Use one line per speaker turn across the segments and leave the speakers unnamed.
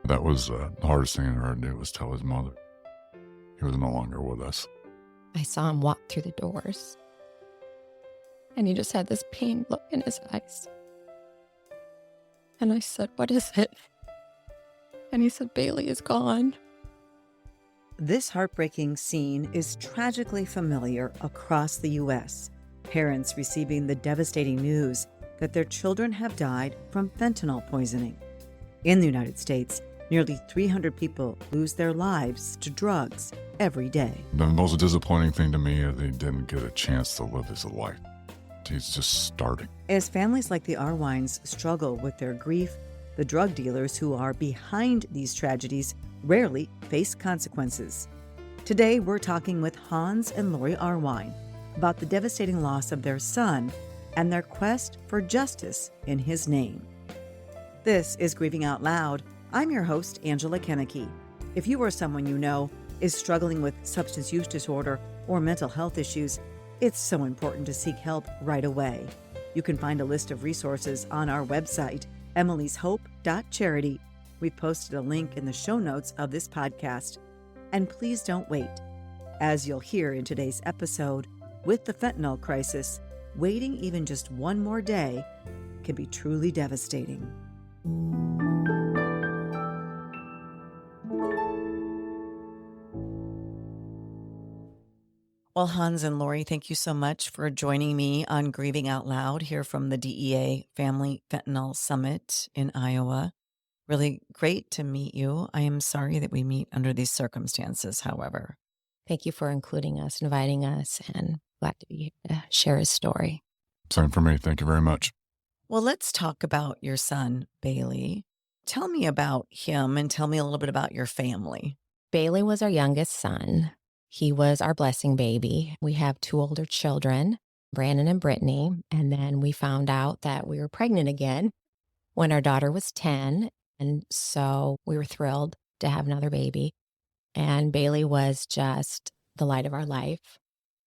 That was the hardest thing I ever did was tell his mother. He was no longer with us.
I saw him walk through the doors, and he just had this pained look in his eyes. And I said, "What is it?" And he said, "Bailey is gone."
This heartbreaking scene is tragically familiar across the U.S. Parents receiving the devastating news that their children have died from fentanyl poisoning. In the United States, nearly 300 people lose their lives to drugs every day.
The most disappointing thing to me is he didn't get a chance to live his life. He's just starting.
As families like the Arwines struggle with their grief, the drug dealers who are behind these tragedies rarely face consequences. Today, we're talking with Hans and Laurie Arwine about the devastating loss of their son and their quest for justice in his name. This is Grieving Out Loud. I'm your host, Angela Kennecke. If you or someone you know is struggling with substance use disorder or mental health issues, it's so important to seek help right away. You can find a list of resources on our website, emily'shope.charity. We've posted a link in the show notes of this podcast. And please don't wait. As you'll hear in today's episode, with the fentanyl crisis, waiting even just one more day can be truly devastating. Well, Hans and Laurie, thank you so much for joining me on Grieving Out Loud here from the DEA Family Fentanyl Summit in Iowa. Really great to meet you. I am sorry that we meet under these circumstances, however.
Thank you for including us, inviting us, and glad to be here to share his story.
Same for me. Thank you very much.
Well, let's talk about your son, Bailey. Tell me about him and tell me a little bit about your family.
Bailey was our youngest son. He was our blessing baby. We have 2 older children, Brandon and Brittany, and then we found out that we were pregnant again when our daughter was 10, and so we were thrilled to have another baby. And Bailey was just the light of our life.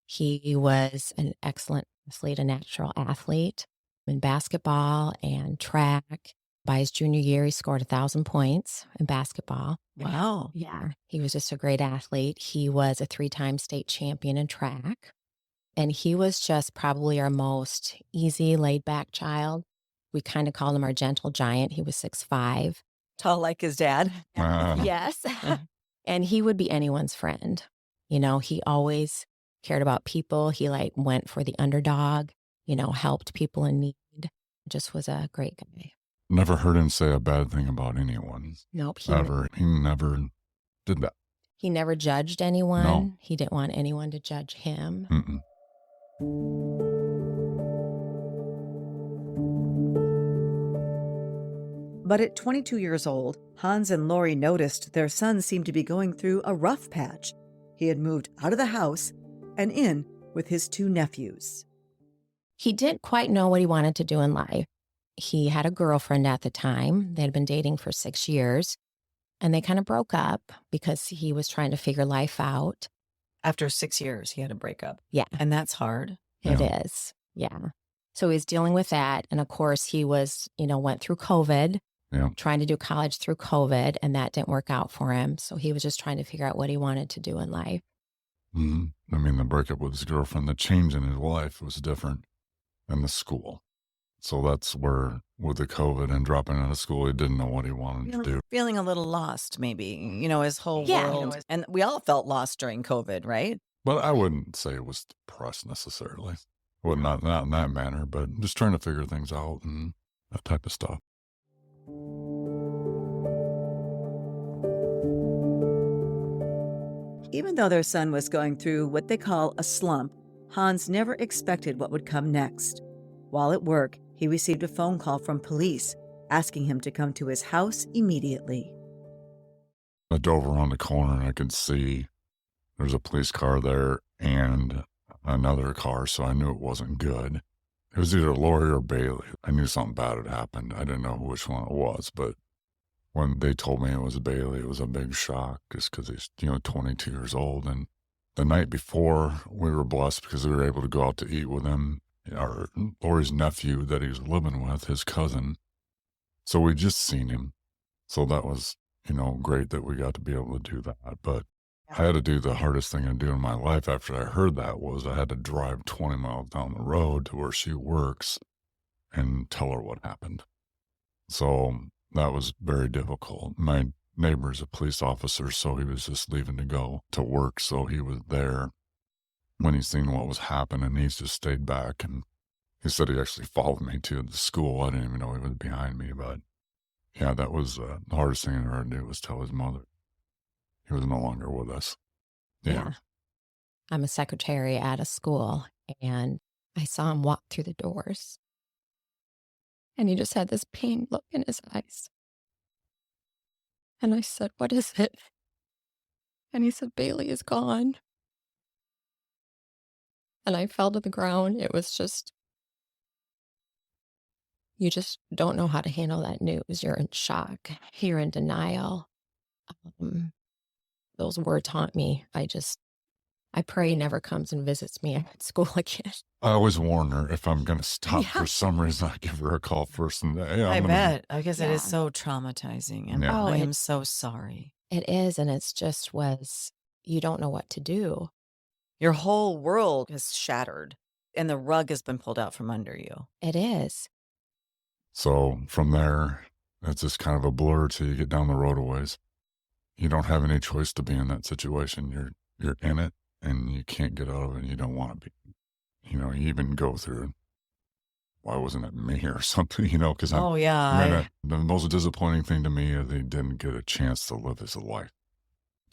He was an excellent athlete, a natural athlete in basketball and track. By his junior year, he scored 1,000 points in basketball.
Wow.
Yeah, he was just a great athlete. He was a 3-time state champion in track. And he was just probably our most easy, laid-back child. We kind of called him our gentle giant. He was 6'5".
Tall like his dad.
Yes. And he would be anyone's friend. You know, he always cared about people. He went for the underdog, helped people in need. Just was a great guy.
Never heard him say a bad thing about anyone.
Nope.
Ever. He never did that.
He never judged anyone.
No.
He didn't want anyone to judge him.
Mm-mm.
But at 22 years old, Hans and Laurie noticed their son seemed to be going through a rough patch. He had moved out of the house and in with his 2 nephews.
He didn't quite know what he wanted to do in life. He had a girlfriend at the time. They had been dating for 6 years, and they kind of broke up because he was trying to figure life out.
After 6 years, he had a breakup.
Yeah.
And that's hard.
It is. Yeah. So he was dealing with that. And of course, he was, went through COVID, trying to do college through COVID, and that didn't work out for him. So he was just trying to figure out what he wanted to do in life.
Mm-hmm. I mean, the breakup with his girlfriend, the change in his life was different than the school. So that's where, with the COVID and dropping out of school, he didn't know what he wanted to do.
Feeling a little lost, maybe, his whole world. And we all felt lost during COVID, right?
But I wouldn't say it was depressed necessarily. Well, not in that manner, but just trying to figure things out and that type of stuff.
Even though their son was going through what they call a slump, Hans never expected what would come next. While at work, he received a phone call from police asking him to come to his house immediately.
I drove around the corner and I could see there's a police car there and another car, so I knew it wasn't good. It was either Laurie or Bailey. I knew something bad had happened. I didn't know which one it was, but when they told me it was Bailey, it was a big shock just because he's, 22 years old. And the night before, we were blessed because we were able to go out to eat with him. Laurie's nephew that he was living with, his cousin. So we'd just seen him. So that was great that we got to be able to do that. But I had to do the hardest thing I do in my life after I heard that was I had to drive 20 miles down the road to where she works and tell her what happened. So that was very difficult. My neighbor's a police officer, so he was just leaving to go to work. So he was there when he seen what was happening. He just stayed back, and he said he actually followed me to the school. I didn't even know he was behind me, but yeah, that was the hardest thing I ever did was tell his mother he was no longer with us. Yeah.
I'm a secretary at a school, and I saw him walk through the doors. And he just had this pained look in his eyes. And I said, "What is it?" And he said, "Bailey is gone." And I fell to the ground. It was just, you just don't know how to handle that news. You're in shock. You're in denial. Um, those words haunt me. I pray he never comes and visits me at school again.
I always warn her if I'm going to stop
Yeah.
for some reason, I give her a call first and hey,
I
I'm gonna,
bet, because it is
Yeah.
so traumatizing, and
Yeah.
I
Oh,
am so sorry.
It is, and you don't know what to do.
Your whole world is shattered, and the rug has been pulled out from under you.
It is.
So from there, it's just kind of a blur till you get down the road a ways. You don't have any choice to be in that situation. You're in it and you can't get out of it and you don't want to be. You even go through, why wasn't it me or something, because
Oh, yeah.
the most disappointing thing to me is he didn't get a chance to live his life.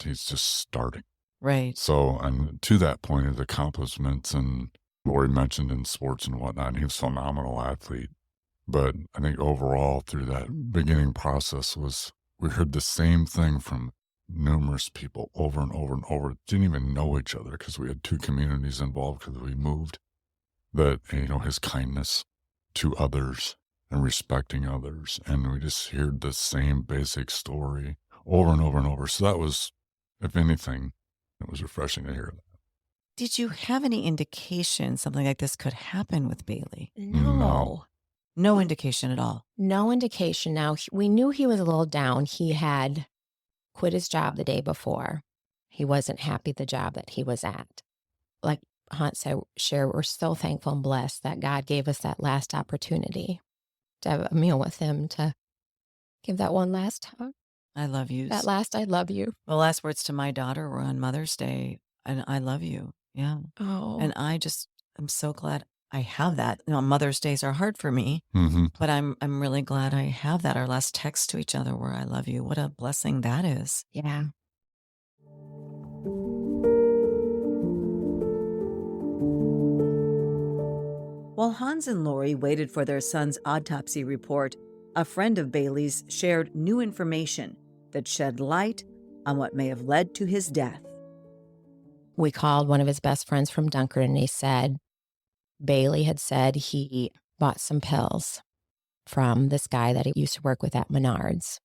He's just starting.
Right.
So, and to that point, his accomplishments, and Lori mentioned in sports and whatnot, he was a phenomenal athlete. But I think overall through that beginning process we heard the same thing from numerous people over and over and over. Didn't even know each other because we had two communities involved because we moved. That, his kindness to others and respecting others. And we just heard the same basic story over and over and over. So that was, if anything, it was refreshing to hear that.
Did you have any indication something like this could happen with Bailey?
No.
No indication at all.
No indication. Now, we knew he was a little down. He had quit his job the day before. He wasn't happy at the job that he was at. Like Hans said, we're so thankful and blessed that God gave us that last opportunity to have a meal with him, to give that one last hug.
I love you.
That last "I love you."
The last words to my daughter were on Mother's Day, and I love you. Yeah.
Oh.
And I'm so glad I have that. Mother's Days are hard for me,
Mm-hmm.
but I'm really glad I have that. Our last text to each other were "I love you." What a blessing that is.
Yeah.
While Hans and Laurie waited for their son's autopsy report, a friend of Bailey's shared new information that shed light on what may have led to his death.
We called one of his best friends from Dunkard, and he said Bailey had said he bought some pills from this guy that he used to work with at Menards.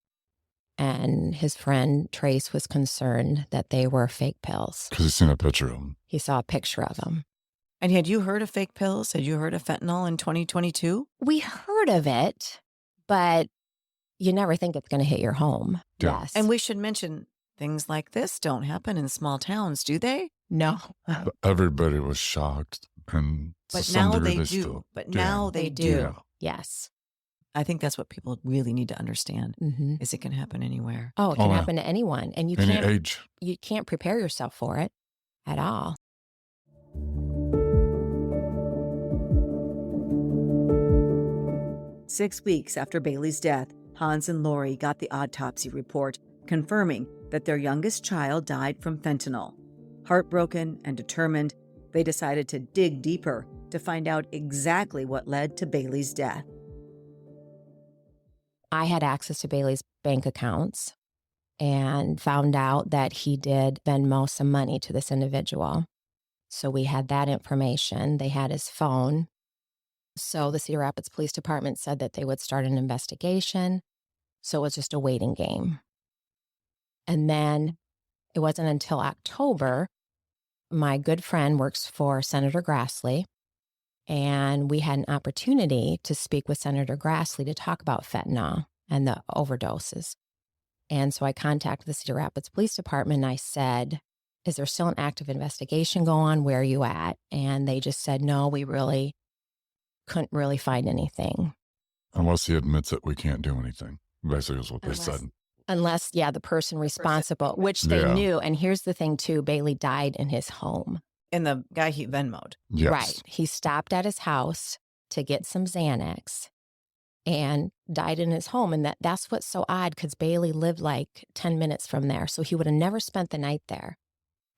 And his friend Trace was concerned that they were fake pills.
Because he's seen a picture of him.
He saw a picture of them.
And had you heard of fake pills? Had you heard of fentanyl in 2022?
We heard of it, but you never think it's going to hit your home.
Yeah.
Yes.
And we should mention things like this don't happen in small towns, do they?
no.
Everybody was shocked. And to
But
some
now
degree,
they do.
still
But
do.
now they do.
Yeah.
Yes.
I think that's what people really need to understand
Mm-hmm.
is it can happen anywhere.
Oh, it can
Oh, yeah.
happen to anyone. And
Any age.
you can't prepare yourself for it at all.
Six weeks after Bailey's death, Hans and Laurie got the autopsy report confirming that their youngest child died from fentanyl. Heartbroken and determined, they decided to dig deeper to find out exactly what led to Bailey's death.
I had access to Bailey's bank accounts and found out that he did Venmo some money to this individual. So we had that information. They had his phone. So the Cedar Rapids Police Department said that they would start an investigation. So it was just a waiting game. And then it wasn't until October, my good friend works for Senator Grassley, and we had an opportunity to speak with Senator Grassley to talk about fentanyl and the overdoses. And so I contacted the Cedar Rapids Police Department and I said, is there still an active investigation going on? Where are you at? And they just said, no, we really couldn't really find anything.
Unless he admits it, we can't do anything. Basically is what they said.
Unless, the person responsible, which they
Yeah.
knew. And here's the thing too, Bailey died in his home.
And the guy he Venmo'd.
Yes.
Right. He stopped at his house to get some Xanax and died in his home. And that's what's so odd, because Bailey lived like 10 minutes from there. So he would have never spent the night there.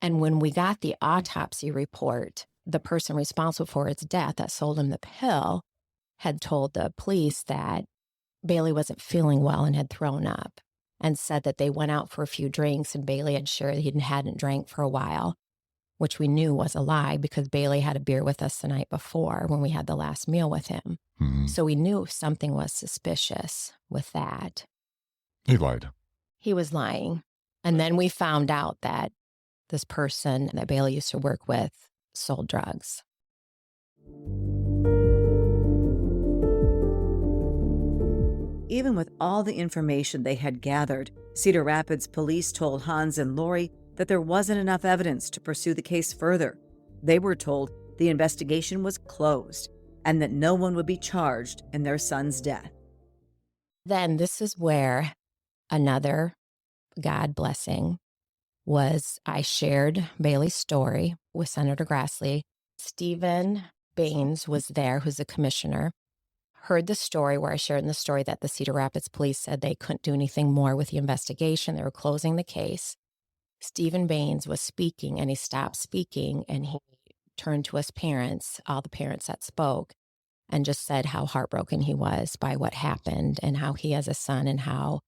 And when we got the autopsy report, the person responsible for his death that sold him the pill had told the police that Bailey wasn't feeling well and had thrown up, and said that they went out for a few drinks and Bailey had shared he hadn't drank for a while, which we knew was a lie because Bailey had a beer with us the night before when we had the last meal with him.
Mhm.
So we knew something was suspicious with that.
He lied.
He was lying. And then we found out that this person that Bailey used to work with sold drugs.
Even with all the information they had gathered, Cedar Rapids police told Hans and Laurie that there wasn't enough evidence to pursue the case further. They were told the investigation was closed and that no one would be charged in their son's death.
Then this is where another God blessing was. I shared Bailey's story with Senator Grassley. Stephen Baines was there, who's the commissioner, heard the story where I shared in the story that the Cedar Rapids police said they couldn't do anything more with the investigation. They were closing the case. Stephen Baines was speaking and he stopped speaking and he turned to his parents, all the parents that spoke, and just said how heartbroken he was by what happened and how he has a son and how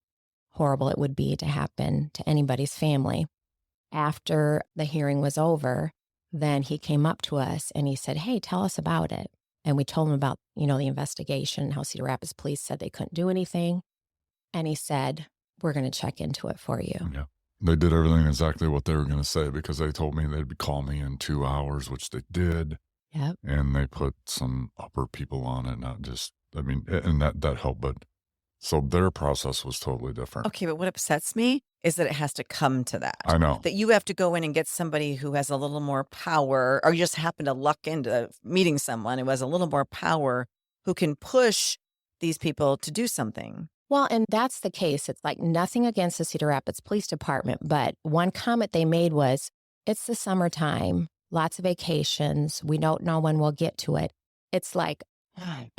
horrible it would be to happen to anybody's family. After the hearing was over, then he came up to us and he said, hey, tell us about it. And we told him about, the investigation, how Cedar Rapids police said they couldn't do anything. And he said, we're going to check into it for you.
Yeah. They did everything exactly what they were going to say because they told me they'd call me in 2 hours, which they did.
Yep.
And they put some upper people on it, not just, and that helped. But so their process was totally different.
Okay, but what upsets me is that it has to come to that.
I know.
That you have to go in and get somebody who has a little more power, or you just happen to luck into meeting someone who has a little more power who can push these people to do something.
Well, and that's the case. It's like nothing against the Cedar Rapids Police Department, but one comment they made was, it's the summertime, lots of vacations. We don't know when we'll get to it. It's like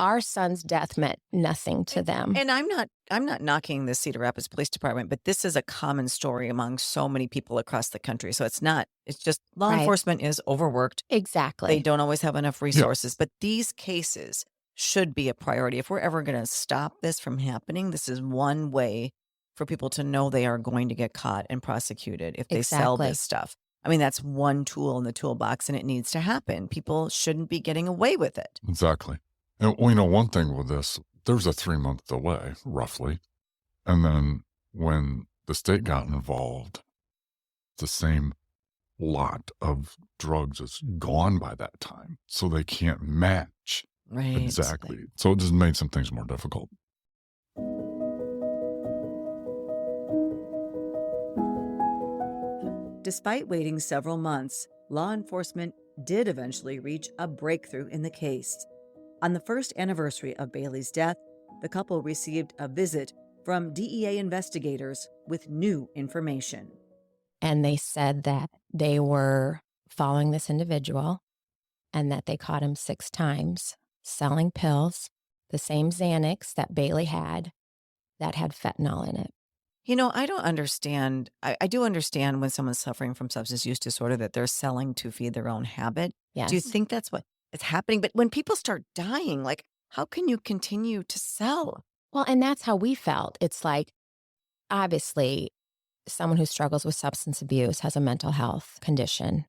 our son's death meant nothing to them.
And I'm not knocking the Cedar Rapids Police Department, but this is a common story among so many people across the country. So it's just law
Right.
enforcement is overworked.
Exactly.
They don't always have enough resources, but these cases should be a priority. If we're ever going to stop this from happening, this is one way for people to know they are going to get caught and prosecuted if they sell
Exactly.
this stuff. That's one tool in the toolbox and it needs to happen. People shouldn't be getting away with it.
Exactly. And one thing with this, there's a 3-month delay, roughly. And then when the state got involved, the same lot of drugs is gone by that time. So they can't match
Right.
exactly. So it just made some things more difficult.
Despite waiting several months, law enforcement did eventually reach a breakthrough in the case. On the first anniversary of Bailey's death, the couple received a visit from DEA investigators with new information.
And they said that they were following this individual and that they caught him 6 times selling pills, the same Xanax that Bailey had that had fentanyl in it.
I don't understand. I do understand when someone's suffering from substance use disorder that they're selling to feed their own habit.
Yes.
Do you think that's what is happening? But when people start dying, how can you continue to sell?
Well, and that's how we felt. It's like, obviously, someone who struggles with substance abuse has a mental health condition.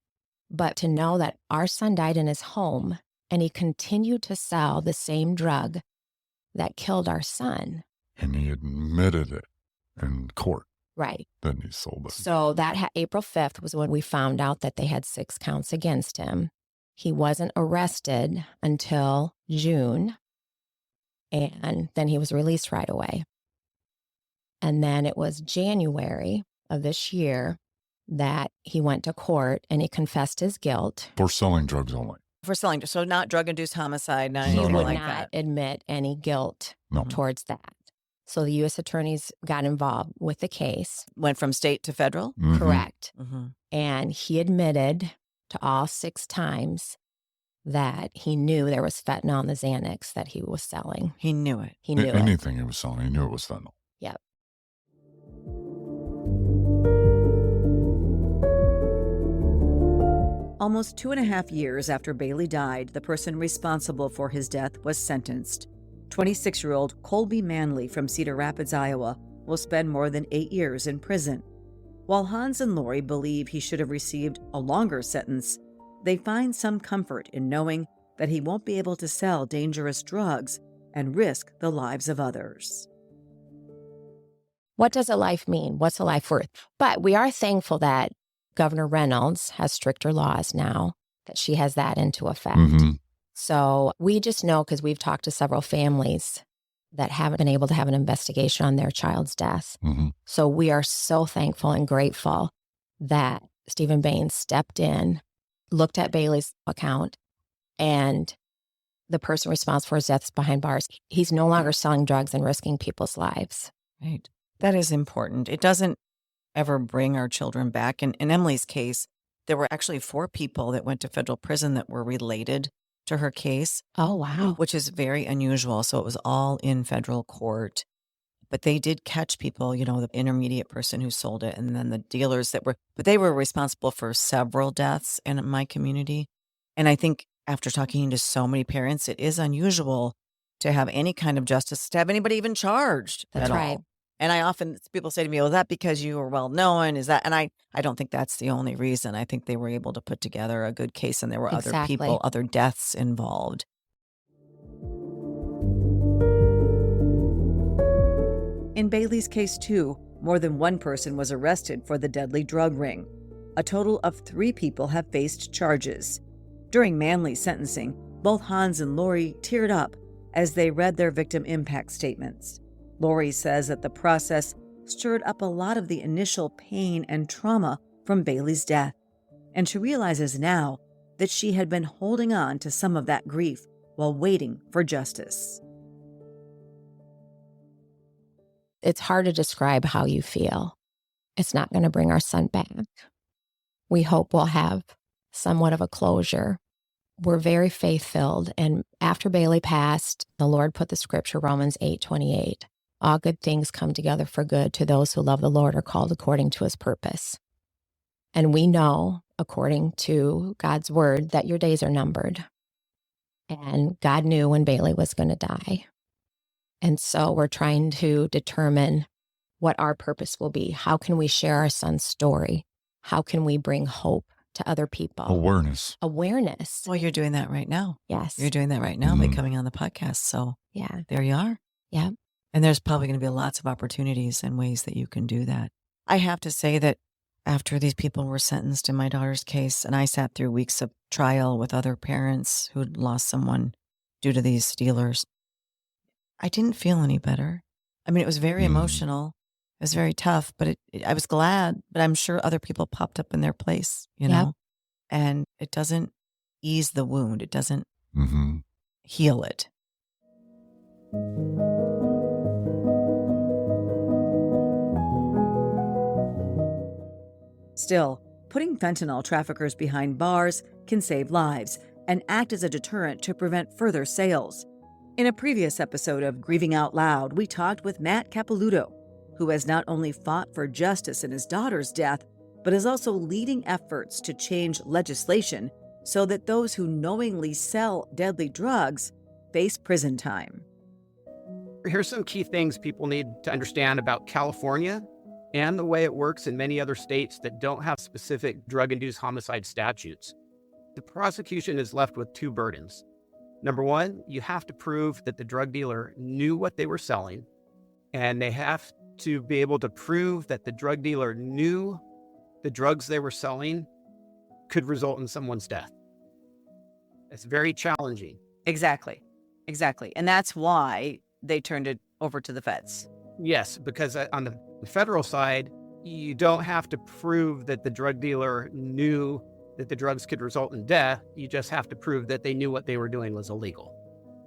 But to know that our son died in his home and he continued to sell the same drug that killed our son.
And he admitted it in court.
Right.
Then he sold it.
So that April 5th was when we found out that they had 6 counts against him. He wasn't arrested until June, and then he was released right away. And then it was January of this year that he went to court and he confessed his guilt.
For selling drugs only.
For selling, so not drug-induced homicide, not
He
No,
anything
would
like
not
that.
admit any guilt
No.
towards that. So the U.S. attorneys got involved with the case.
Went from state to federal?
Mhm.
Correct.
Mm-hmm.
And he admitted to all 6 times that he knew there was fentanyl in the Xanax that he was selling.
He knew it.
He knew it.
Anything he was selling, he knew it was fentanyl.
Yep.
Almost 2.5 years after Bailey died, the person responsible for his death was sentenced. 26-year-old Colby Manley from Cedar Rapids, Iowa, will spend more than 8 years in prison. While Hans and Laurie believe he should have received a longer sentence, they find some comfort in knowing that he won't be able to sell dangerous drugs and risk the lives of others.
What does a life mean? What's a life worth? But we are thankful that Governor Reynolds has stricter laws now, that she has that into effect.
Mhm.
So we just know, because we've talked to several families that haven't been able to have an investigation on their child's death.
Mhm.
So we are so thankful and grateful that Stephen Baines stepped in, looked at Bailey's account, and the person responsible for his death is behind bars. He's no longer selling drugs and risking people's lives.
Right. That is important. It doesn't ever bring our children back. In Emily's case, there were actually 4 people that went to federal prison that were related to her case,
Oh, wow.
which is very unusual. So it was all in federal court. But they did catch people, the intermediate person who sold it, and then the dealers but they were responsible for several deaths in my community. And I think after talking to so many parents, it is unusual to have any kind of justice, to have anybody even charged
That's
at
right.
all. And people say to me, "Oh, is that because you were well known? Is that?" And I don't think that's the only reason. I think they were able to put together a good case, and there were other
Exactly.
people, other deaths involved.
In Bailey's case, too, more than one person was arrested for the deadly drug ring. A total of 3 people have faced charges. During Manley's sentencing, both Hans and Laurie teared up as they read their victim impact statements. Laurie says that the process stirred up a lot of the initial pain and trauma from Bailey's death, and she realizes now that she had been holding on to some of that grief while waiting for justice.
It's hard to describe how you feel. It's not going to bring our son back. We hope we'll have somewhat of a closure. We're very faith-filled, and after Bailey passed, the Lord put the scripture, Romans 8:28. All good things come together for good to those who love the Lord, are called according to his purpose. And we know, according to God's word, that your days are numbered. And God knew when Bailey was going to die. And so we're trying to determine what our purpose will be. How can we share our son's story? How can we bring hope to other people?
Awareness.
Awareness.
Well, you're doing that right now.
Yes.
You're doing that right now by
Mhm.
coming on the podcast. So
Yeah.
there you are.
Yeah.
And there's probably going to be lots of opportunities and ways that you can do that. I have to say that after these people were sentenced in my daughter's case, and I sat through weeks of trial with other parents who'd lost someone due to these dealers, I didn't feel any better. I mean, it was very emotional. It was very tough, but I was glad, but I'm sure other people popped up in their place,
Yep.
and it doesn't ease the wound. It doesn't
Mm-hmm.
heal it.
Still, putting fentanyl traffickers behind bars can save lives and act as a deterrent to prevent further sales. In a previous episode of Grieving Out Loud, we talked with Matt Capilouto, who has not only fought for justice in his daughter's death, but is also leading efforts to change legislation so that those who knowingly sell deadly drugs face prison time.
Here's some key things people need to understand about California and the way it works in many other states that don't have specific drug-induced homicide statutes. The prosecution is left with 2 burdens. Number 1, you have to prove that the drug dealer knew what they were selling, and they have to be able to prove that the drug dealer knew the drugs they were selling could result in someone's death. It's very challenging.
Exactly. And that's why they turned it over to the feds.
Yes, because on the federal side, you don't have to prove that the drug dealer knew that the drugs could result in death. You just have to prove that they knew what they were doing was illegal.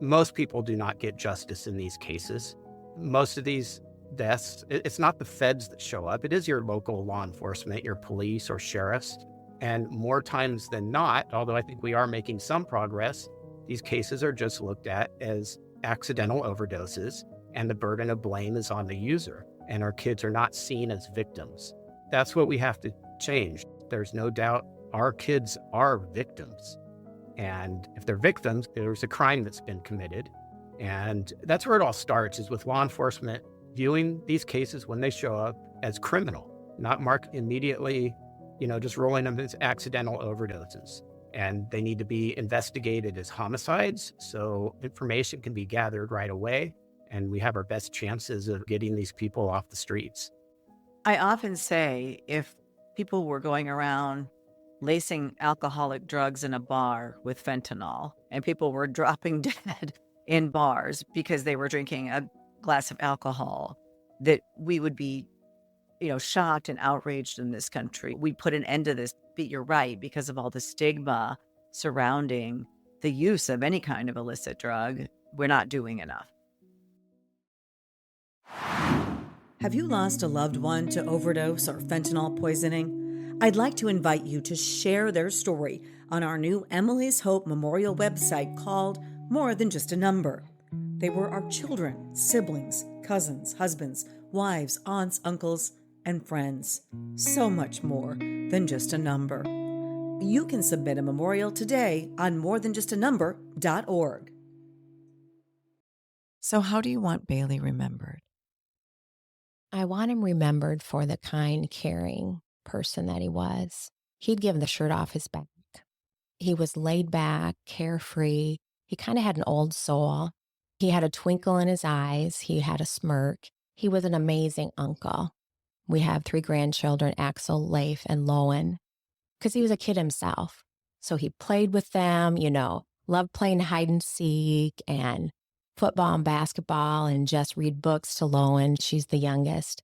Most people do not get justice in these cases. Most of these deaths, it's not the feds that show up. It is your local law enforcement, your police or sheriffs. And more times than not, although I think we are making some progress, these cases are just looked at as accidental overdoses, and the burden of blame is on the user, and our kids are not seen as victims. That's what we have to change. There's no doubt our kids are victims. And if they're victims, there's a crime that's been committed. And that's where it all starts, is with law enforcement viewing these cases when they show up as criminal, not marked immediately, just rolling them as accidental overdoses. And they need to be investigated as homicides so information can be gathered right away, and we have our best chances of getting these people off the streets.
I often say if people were going around lacing alcoholic drugs in a bar with fentanyl and people were dropping dead in bars because they were drinking a glass of alcohol, that we would be shocked and outraged in this country. We put an end to this, but you're right, because of all the stigma surrounding the use of any kind of illicit drug, we're not doing enough. Have you lost a loved one to overdose or fentanyl poisoning? I'd like to invite you to share their story on our new Emily's Hope Memorial website called More Than Just a Number. They were our children, siblings, cousins, husbands, wives, aunts, uncles, and friends. So much more than just a number. You can submit a memorial today on morethanjustanumber.org.
So how do you want Bailey remembered?
I want him remembered for the kind, caring person that he was. He'd give the shirt off his back. He was laid back, carefree. He kind of had an old soul. He had a twinkle in his eyes. He had a smirk. He was an amazing uncle. We have 3 grandchildren, Axel, Leif, and Lowen, because he was a kid himself. So he played with them, loved playing hide and seek and football and basketball and just read books to Lowen. She's the youngest.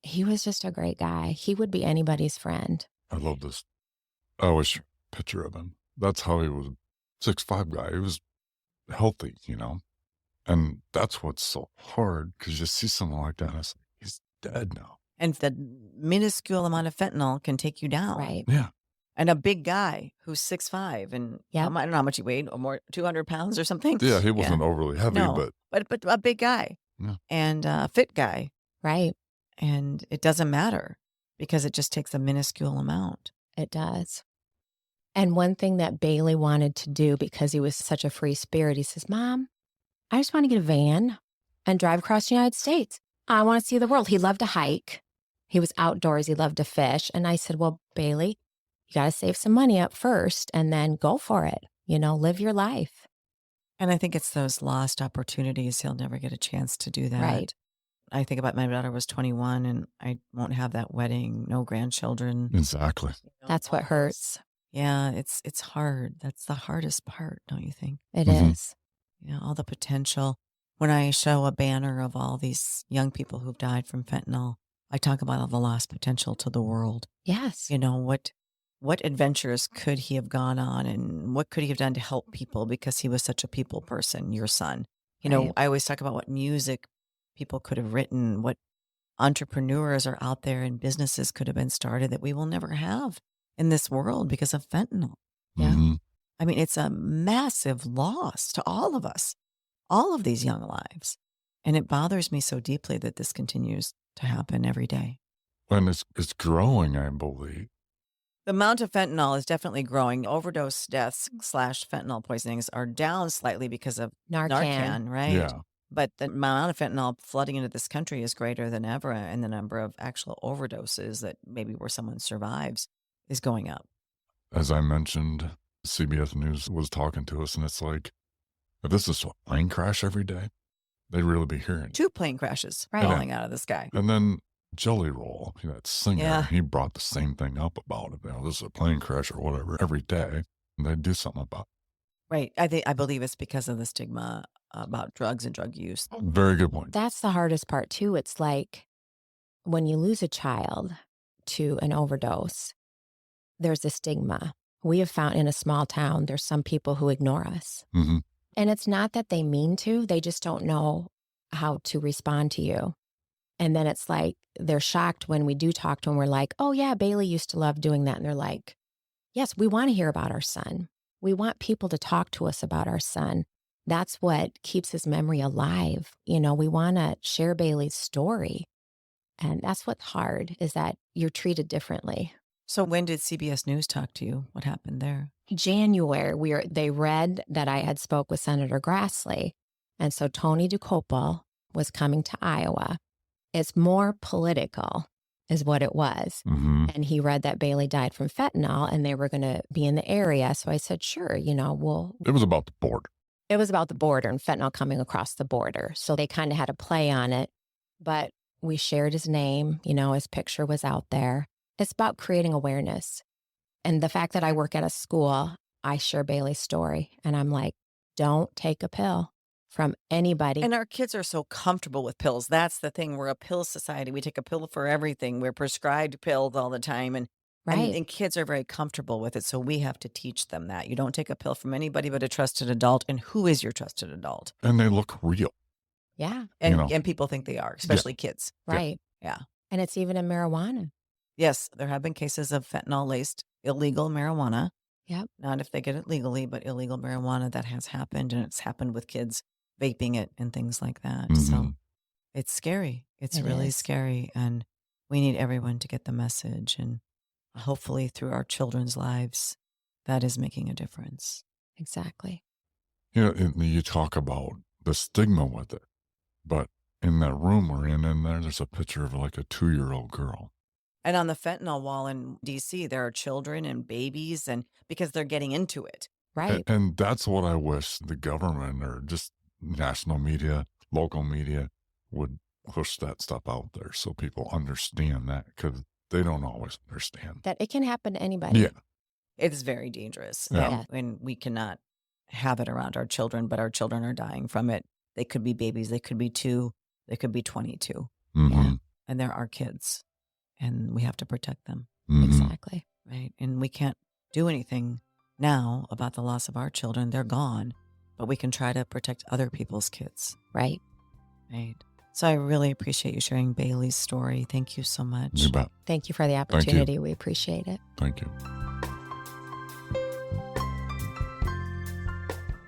He was just a great guy. He would be anybody's friend.
I love this. I wish picture of him. That's how he was. 6'5" guy. He was healthy, And that's what's so hard, because you see someone like that and it's like, he's dead now.
And the minuscule amount of fentanyl can take you down.
Right.
Yeah.
And a big guy who's 6'5" and
Yep.
I don't know how much he weighed, or more, 200 pounds or something.
Yeah, he wasn't overly heavy,
No, but a big guy.
Yeah.
And a fit guy.
Right.
And it doesn't matter because it just takes a minuscule amount.
It does. And one thing that Bailey wanted to do, because he was such a free spirit, he says, Mom, I just want to get a van and drive across the United States. I want to see the world. He loved to hike. He was outdoors. He loved to fish. And I said, well, Bailey, you got to save some money up first and then go for it. Live your life.
And I think it's those lost opportunities. He'll never get a chance to do that.
Right.
I think about my daughter was 21 and I won't have that wedding, no grandchildren.
Exactly.
That's what hurts.
Yeah, it's hard. That's the hardest part, don't you think?
It
Mhm.
is.
All the potential. When I show a banner of all these young people who've died from fentanyl, I talk about all the lost potential to the world.
Yes.
What adventures could he have gone on, and what could he have done to help people, because he was such a people person, your son.
Right.
I always talk about what music people could have written, what entrepreneurs are out there, and businesses could have been started that we will never have in this world because of fentanyl.
Yeah.
Mhm.
I mean, it's a massive loss to all of us, all of these young lives. And it bothers me so deeply that this continues to happen every day.
And it's growing, I believe.
The amount of fentanyl is definitely growing. Overdose deaths / fentanyl poisonings are down slightly because of Narcan, right?
Yeah.
But the amount of fentanyl flooding into this country is greater than ever, and the number of actual overdoses that maybe where someone survives is going up.
As I mentioned, CBS News was talking to us, and it's like, if this is a plane crash every day, they'd really be hearing it.
2 plane crashes
Right.
falling out of the sky.
And then Jelly Roll, that singer,
Yeah.
he brought the same thing up about it. This is a plane crash or whatever every day, and they'd do something about it.
Right. I believe it's because of the stigma about drugs and drug use.
Very good point.
That's the hardest part, too. It's like when you lose a child to an overdose, there's a stigma. We have found in a small town, there's some people who ignore us.
Hmm.
And it's not that they mean to, they just don't know how to respond to you. And then it's like they're shocked when we do talk to them. We're like, oh, yeah, Bailey used to love doing that. And they're like, yes, we want to hear about our son. We want people to talk to us about our son. That's what keeps his memory alive. You know, we want to share Bailey's story. And that's what's hard, is that you're treated differently.
So when did CBS News talk to you? What happened there?
January, they read that I had spoke with Senator Grassley. And so Tony DeCopel was coming to Iowa. It's more political is what it was.
Hmm.
And he read that Bailey died from fentanyl and they were going to be in the area. So I said, sure, you know,
It was about the border.
it was about the border and fentanyl coming across the border. So they kind of had a play on it. But we shared his name, you know, his picture was out there. It's about creating awareness. And the fact that I work at a school, I share Bailey's story. And I'm like, don't take a pill from anybody.
And our kids are so comfortable with pills. That's the thing. We're a pill society. We take a pill for everything. We're prescribed pills all the time. And
right.
and kids are very comfortable with it. So we have to teach them that. You don't take a pill from anybody but a trusted adult. And who is your trusted adult?
And they look real.
Yeah.
And,
know.
and people think they are, especially kids.
Right.
Yeah.
And it's even in marijuana.
Yes, there have been cases of fentanyl-laced illegal marijuana.
Yep.
Not if they get it legally, but illegal marijuana that has happened. And it's happened with kids vaping it and things like that. So
Mhm.
it's scary. It's
It
really
is.
scary. And we need everyone to get the message. And hopefully through our children's lives, that is making a difference.
Exactly.
You know, and you talk about the stigma with it, but in that room we're in there's a picture of like a 2-year-old girl.
And on the fentanyl wall in DC, there are children and babies, and because they're getting into it.
Right.
And that's what I wish the government or just national media, local media would push that stuff out there so people understand that, because they don't always understand.
That it can happen to anybody.
Yeah.
It is very dangerous.
Yeah.
And we cannot have it around our children, but our children are dying from it. They could be babies. They could be 2. They could be 22.
Mhm.
And they're our kids. And we have to protect them.
Mhm.
Exactly.
Right. And we can't do anything now about the loss of our children. They're gone. But we can try to protect other people's kids.
Right.
Right. So I really appreciate you sharing Bailey's story. Thank you so much.
You bet.
Thank you for the
you.
opportunity. We appreciate it.
Thank you.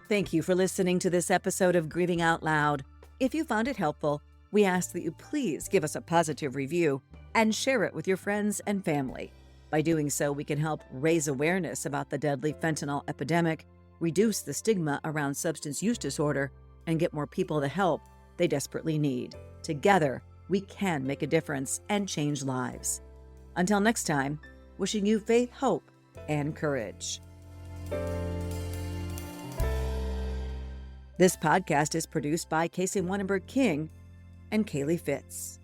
Thank you for listening to this episode of Grieving Out Loud. If you found it helpful, we ask that you please give us a positive review and share it with your friends and family. By doing so, we can help raise awareness about the deadly fentanyl epidemic, reduce the stigma around substance use disorder, and get more people the help they desperately need. Together, we can make a difference and change lives. Until next time, wishing you faith, hope, and courage. This podcast is produced by Casey Wannenberg King and Kaylee Fitz.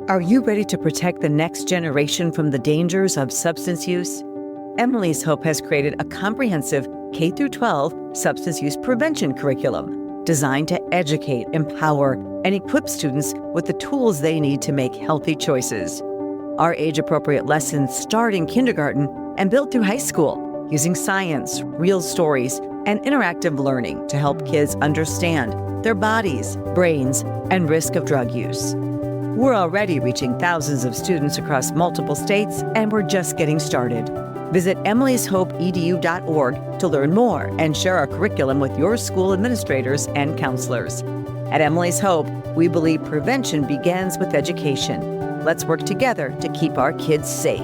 Are you ready to protect the next generation from the dangers of substance use? Emily's Hope has created a comprehensive K-12 substance use prevention curriculum designed to educate, empower, and equip students with the tools they need to make healthy choices. Our age-appropriate lessons start in kindergarten and build through high school, using science, real stories, and interactive learning to help kids understand their bodies, brains, and risk of drug use. We're already reaching thousands of students across multiple states, and we're just getting started. Visit emilyshopeedu.org to learn more and share our curriculum with your school administrators and counselors. At Emily's Hope, we believe prevention begins with education. Let's work together to keep our kids safe.